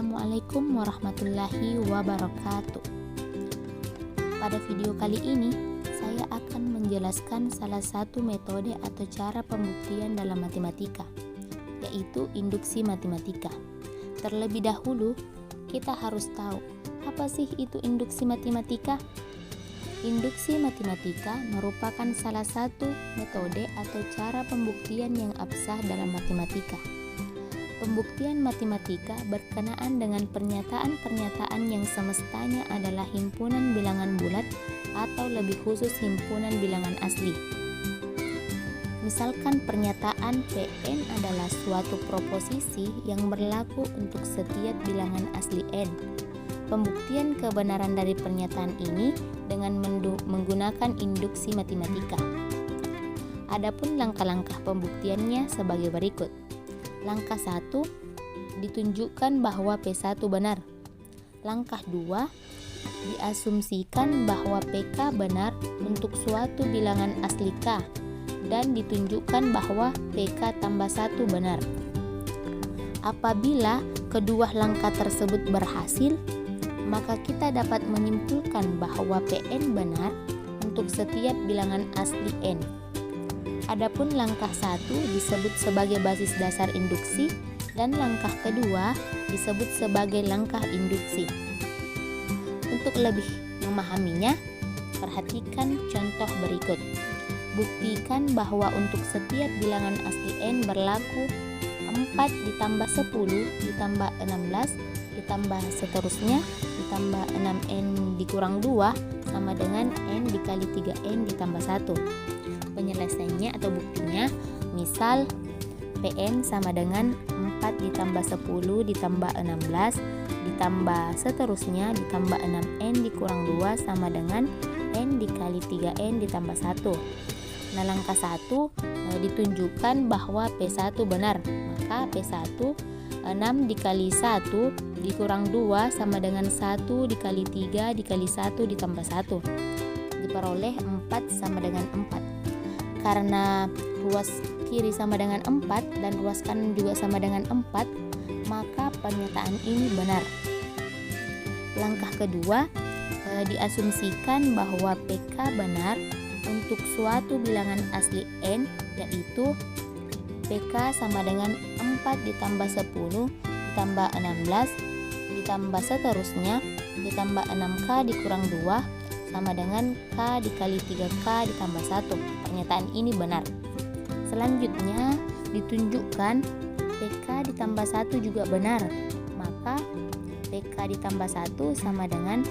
Assalamualaikum warahmatullahi wabarakatuh. Pada video kali ini, saya akan menjelaskan salah satu metode atau cara pembuktian dalam matematika, yaitu induksi matematika. Terlebih dahulu, kita harus tahu apa sih itu induksi matematika. Induksi matematika merupakan salah satu metode atau cara pembuktian yang absah dalam matematika. Pembuktian matematika berkenaan dengan pernyataan-pernyataan yang semestanya adalah himpunan bilangan bulat atau lebih khusus himpunan bilangan asli. Misalkan pernyataan Pn adalah suatu proposisi yang berlaku untuk setiap bilangan asli n. Pembuktian kebenaran dari pernyataan ini dengan menggunakan induksi matematika. Adapun langkah-langkah pembuktiannya sebagai berikut. Langkah 1, ditunjukkan bahwa P1 benar. Langkah 2, diasumsikan bahwa PK benar untuk suatu bilangan asli K dan ditunjukkan bahwa PK tambah 1 benar. Apabila kedua langkah tersebut berhasil, maka kita dapat menyimpulkan bahwa Pn benar untuk setiap bilangan asli n. Adapun langkah 1 disebut sebagai basis dasar induksi dan langkah kedua disebut sebagai langkah induksi. Untuk lebih memahaminya, perhatikan contoh berikut. Buktikan bahwa untuk setiap bilangan asli n berlaku 4 ditambah 10 ditambah 16 ditambah seterusnya ditambah 6n dikurang 2 sama dengan n dikali 3n ditambah 1. Penyelesaiannya atau buktinya, misal Pn sama dengan 4 ditambah 10 ditambah 16 ditambah seterusnya ditambah 6n dikurang 2 sama dengan n dikali 3n ditambah 1. Nah, langkah 1 ditunjukkan bahwa P1 benar, maka P1 6 dikali 1 dikurang 2 sama dengan 1 dikali 3 dikali 1 ditambah 1. Diperoleh 4 sama dengan 4. Karena ruas kiri sama dengan 4 dan ruas kanan juga sama dengan 4, maka pernyataan ini benar. Langkah kedua, diasumsikan bahwa PK benar untuk suatu bilangan asli n, yaitu PK sama dengan 4 ditambah 10 ditambah 16 ditambah seterusnya ditambah 6K dikurang 2 sama dengan K dikali 3K ditambah 1. Pernyataan ini benar. Selanjutnya ditunjukkan PK ditambah 1 juga benar, maka PK ditambah 1 sama dengan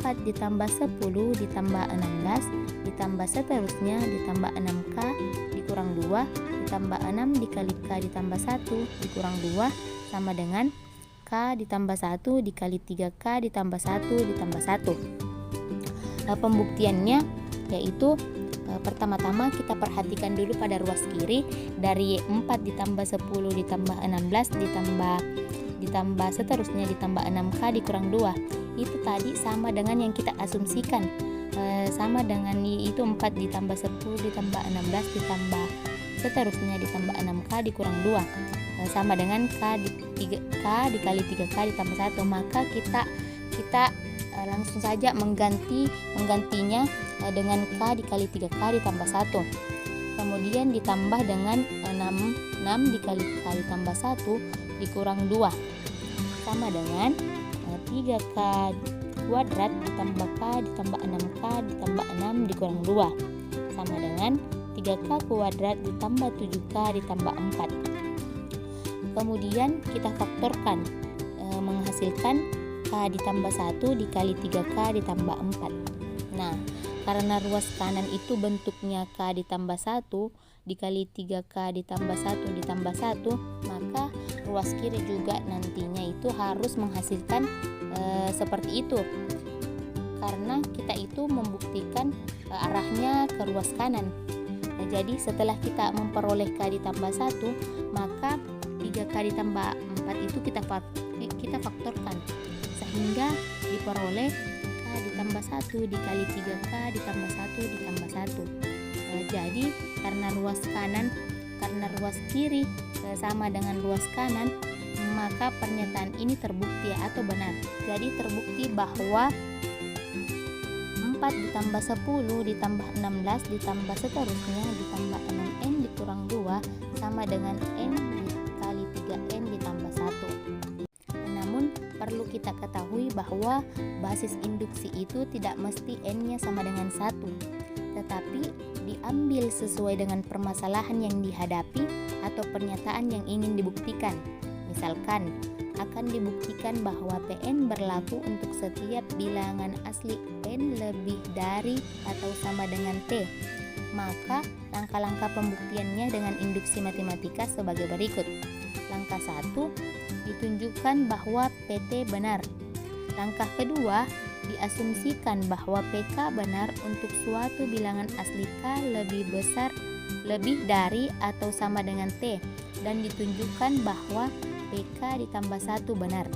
4 ditambah 10 ditambah 16 ditambah seterusnya ditambah 6K dikurang 2 ditambah 6 dikali K ditambah 1 dikurang 2 sama dengan K ditambah 1 dikali 3K ditambah 1 ditambah 1. Pembuktiannya yaitu pertama-tama kita perhatikan dulu pada ruas kiri, dari 4 ditambah 10 ditambah 16 ditambah seterusnya ditambah 6K dikurang 2. Itu tadi sama dengan yang kita asumsikan, sama dengan itu 4 ditambah 10 ditambah 16 ditambah seterusnya ditambah 6K dikurang 2 sama dengan K dikali 3K ditambah 1. Maka kita langsung saja menggantinya dengan K dikali 3K ditambah 1. Kemudian ditambah dengan 6 dikali K ditambah 1 dikurang 2 sama dengan 3K kuadrat ditambah K ditambah 6K ditambah 6 dikurang 2 sama dengan 3K kuadrat ditambah 7K ditambah 4. Kemudian kita faktorkan, menghasilkan K ditambah 1 dikali 3K ditambah 4. Nah, karena ruas kanan itu bentuknya K ditambah 1 dikali 3K ditambah 1 ditambah 1, maka ruas kiri juga nantinya itu harus menghasilkan seperti itu. Karena kita itu membuktikan arahnya ke ruas kanan. Nah, jadi setelah kita memperoleh K ditambah 1, maka 3K ditambah 4 itu kita faktorkan sehingga diperoleh K ditambah 1 dikali 3K ditambah 1 ditambah 1. Jadi karena ruas kiri sama dengan ruas kanan, maka pernyataan ini terbukti atau benar. Jadi terbukti bahwa 4 ditambah 10 ditambah 16 ditambah seterusnya ditambah 6n dikurang 2 sama dengan n dikali 3n ditambah 1. Namun perlu kita ketahui bahwa basis induksi itu tidak mesti n-nya sama dengan 1, tetapi diambil sesuai dengan permasalahan yang dihadapi atau pernyataan yang ingin dibuktikan. Misalkan, akan dibuktikan bahwa Pn berlaku untuk setiap bilangan asli n lebih dari atau sama dengan t. Maka langkah-langkah pembuktiannya dengan induksi matematika sebagai berikut. Langkah 1, ditunjukkan bahwa Pt benar. Langkah kedua, diasumsikan bahwa PK benar untuk suatu bilangan asli K lebih dari atau sama dengan T, dan ditunjukkan bahwa PK ditambah 1 benar.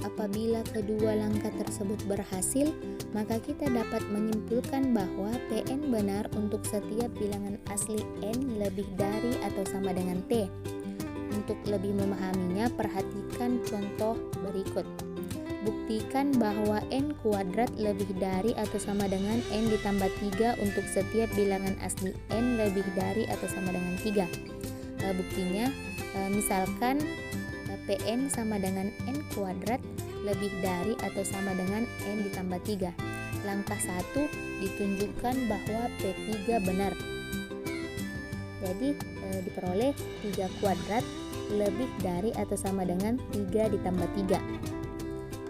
Apabila kedua langkah tersebut berhasil, maka kita dapat menyimpulkan bahwa Pn benar untuk setiap bilangan asli n lebih dari atau sama dengan T. Untuk lebih memahaminya, perhatikan contoh berikut. Buktikan bahwa n kuadrat lebih dari atau sama dengan n ditambah 3 untuk setiap bilangan asli n lebih dari atau sama dengan 3. Buktinya, misalkan Pn sama dengan n kuadrat lebih dari atau sama dengan n ditambah 3. Langkah 1, ditunjukkan bahwa P3 benar. Jadi diperoleh 3 kuadrat lebih dari atau sama dengan 3 ditambah 3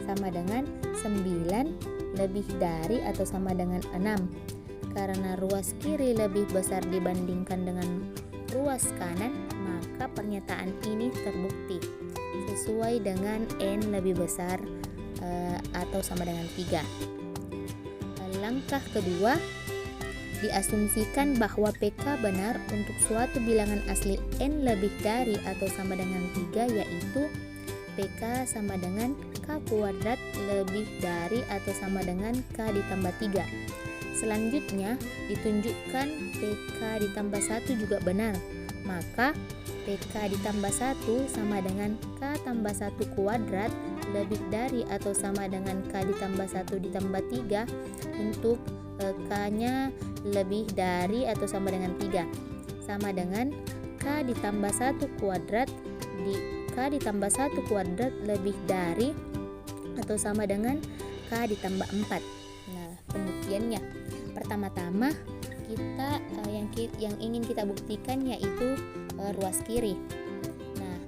sama dengan 9 lebih dari atau sama dengan 6. Karena ruas kiri lebih besar dibandingkan dengan ruas kanan, maka pernyataan ini terbukti sesuai dengan n lebih besar atau sama dengan 3. Langkah kedua, diasumsikan bahwa PK benar untuk suatu bilangan asli n lebih dari atau sama dengan 3, yaitu PK sama dengan K kuadrat lebih dari atau sama dengan K ditambah 3. Selanjutnya, ditunjukkan PK ditambah 1 juga benar. Maka PK ditambah 1 sama dengan K tambah 1 kuadrat lebih dari atau sama dengan K ditambah 1 ditambah 3 untuk K-nya lebih dari atau sama dengan 3. Sama dengan K ditambah 1 kuadrat K ditambah 1 kuadrat lebih dari atau sama dengan K ditambah 4. Nah, pembuktiannya. Pertama-tama kita yang ingin kita buktikan yaitu ruas kiri. Nah,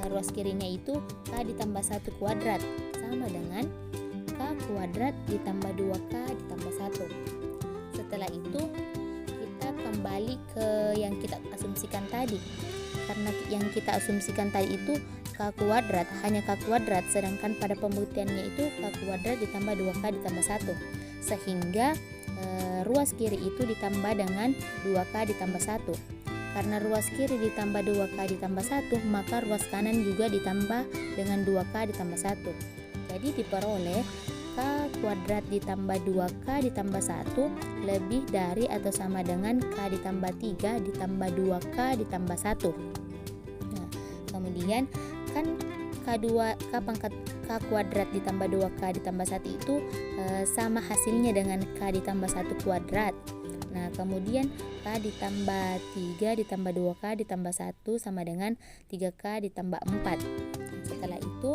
ruas kirinya itu K ditambah 1 kuadrat sama dengan K kuadrat ditambah 2K ditambah 1. Setelah itu kita kembali ke yang kita asumsikan tadi. Karena yang kita asumsikan tadi itu K kuadrat, hanya K kuadrat, sedangkan pada pembuktiannya itu K kuadrat ditambah 2K ditambah 1. Sehingga ruas kiri itu ditambah dengan 2K ditambah 1. Karena ruas kiri ditambah 2K ditambah 1, maka ruas kanan juga ditambah dengan 2K ditambah 1. Jadi diperoleh K kuadrat ditambah 2K ditambah 1 lebih dari atau sama dengan K ditambah 3 ditambah 2K ditambah 1. Nah, kemudian kan K pangkat K kuadrat ditambah 2K ditambah 1 itu sama hasilnya dengan K ditambah 1 kuadrat. Nah, kemudian K ditambah 3 ditambah 2K ditambah 1 sama dengan 3K ditambah 4. Setelah itu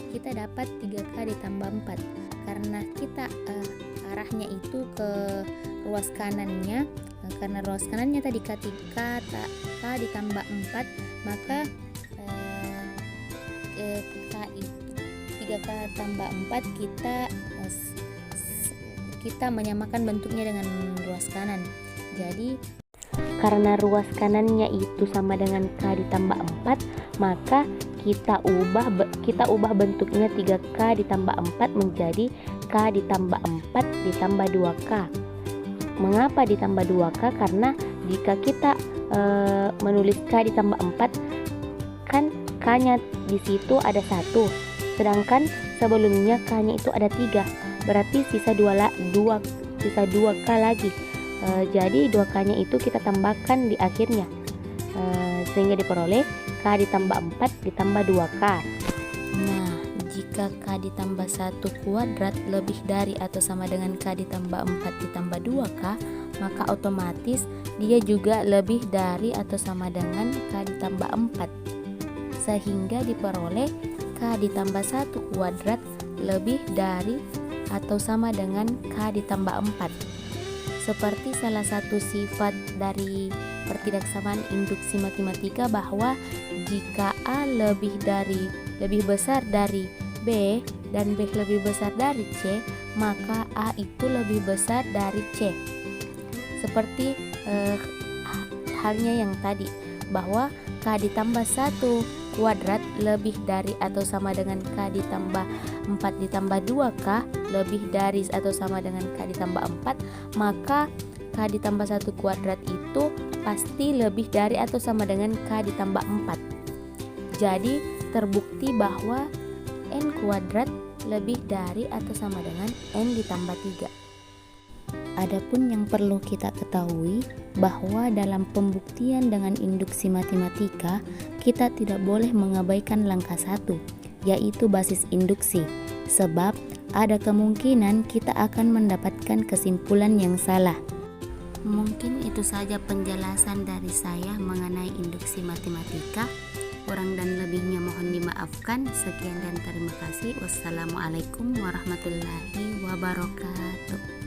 kita dapat 3K ditambah 4. Karena kita arahnya itu ke ruas kanannya, karena ruas kanannya tadi K ditambah 4, maka 3K tambah 4 kita menyamakan bentuknya dengan ruas kanan. Jadi karena ruas kanannya itu sama dengan K ditambah 4, maka kita ubah bentuknya 3K ditambah 4 menjadi K ditambah 4 ditambah 2K. Mengapa ditambah 2K? Karena jika kita menulis K ditambah 4, kan K-nya di situ ada 1, sedangkan sebelumnya K-nya itu ada 3. berarti sisa 2K lagi. Jadi 2K-nya itu kita tambahkan di akhirnya, sehingga diperoleh K ditambah 4 ditambah 2K. Nah, jika K ditambah 1 kuadrat lebih dari atau sama dengan K ditambah 4 ditambah 2K, maka otomatis dia juga lebih dari atau sama dengan K ditambah 4, sehingga diperoleh K ditambah 1 kuadrat lebih dari atau sama dengan K ditambah 4. Seperti salah satu sifat dari pertidaksamaan induksi matematika bahwa jika A lebih besar dari B dan B lebih besar dari C, maka A itu lebih besar dari C. Seperti halnya yang tadi, bahwa K ditambah 1 kuadrat lebih dari atau sama dengan K ditambah 4 ditambah 2K lebih dari atau sama dengan K ditambah 4, maka K ditambah 1 kuadrat itu pasti lebih dari atau sama dengan K ditambah 4. Jadi terbukti bahwa N kuadrat lebih dari atau sama dengan N ditambah 3. Adapun yang perlu kita ketahui bahwa dalam pembuktian dengan induksi matematika, kita tidak boleh mengabaikan langkah 1, yaitu basis induksi, sebab ada kemungkinan kita akan mendapatkan kesimpulan yang salah. Mungkin itu saja penjelasan dari saya mengenai induksi matematika. Kurang dan lebihnya mohon dimaafkan. Sekian dan terima kasih. Wassalamualaikum warahmatullahi wabarakatuh.